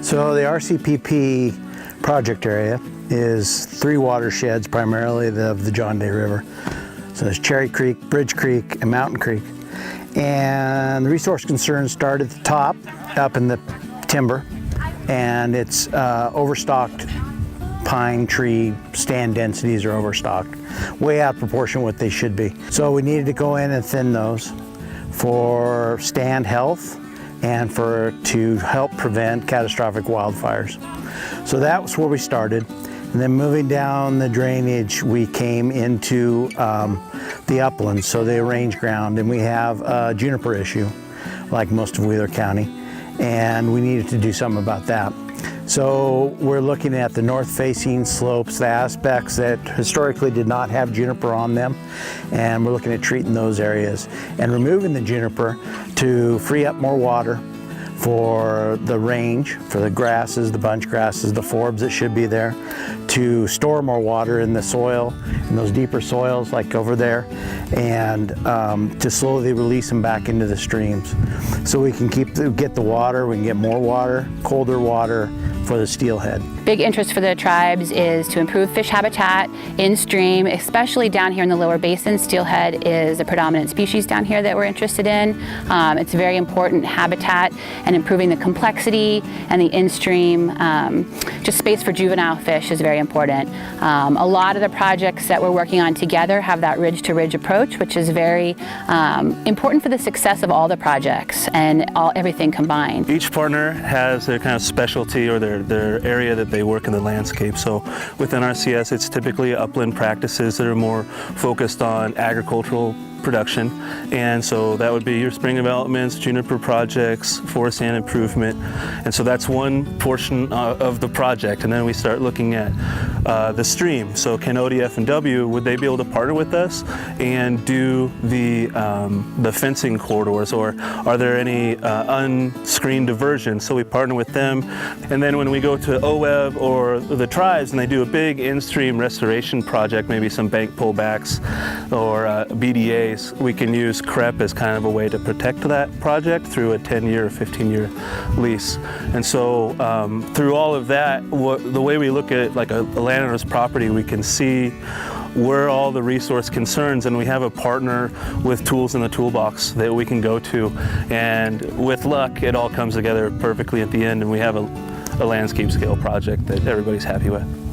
So the RCPP project area is 3 watersheds, primarily of the John Day River. So there's Cherry Creek, Bridge Creek, and Mountain Creek. And the resource concerns start at the top, up in the timber, and it's overstocked. Pine tree stand densities are overstocked, way out of proportion what they should be. So we needed to go in and thin those for stand health and to help prevent catastrophic wildfires. So that was where we started. And then moving down the drainage, we came into the uplands, so the range ground, and we have a juniper issue, like most of Wheeler County, and we needed to do something about that. So we're looking at the north-facing slopes, the aspects that historically did not have juniper on them, and we're looking at treating those areas and removing the juniper to free up more water for the range, for the grasses, the bunch grasses, the forbs that should be there, to store more water in the soil, in those deeper soils like over there, and to slowly release them back into the streams. So we can get the water, we can get more water, colder water for the steelhead. Big interest for the tribes is to improve fish habitat in stream, especially down here in the lower basin. Steelhead is a predominant species down here that we're interested in. It's a very important habitat, and improving the complexity and the in-stream just space for juvenile fish is very important. A lot of the projects that we're working on together have that ridge-to-ridge approach, which is very important for the success of all the projects and everything combined. Each partner has their kind of specialty or their area that they work in the landscape. So with NRCS, it's typically upland practices that are more focused on agricultural production, and so that would be your spring developments, juniper projects, forest land improvement, and so that's one portion of the project. And then we start looking at the stream. So can ODF&W, would they be able to partner with us and do the fencing corridors, or are there any unscreened diversions? So we partner with them, and then when we go to OWEB or the tribes and they do a big in-stream restoration project, maybe some bank pullbacks or BDAs, we can use CREP as kind of a way to protect that project through a 10-year or 15-year lease. And so through all of that, the way we look at like a landowner's property, we can see where all the resource concerns, and we have a partner with tools in the toolbox that we can go to, and with luck it all comes together perfectly at the end, and we have a landscape scale project that everybody's happy with.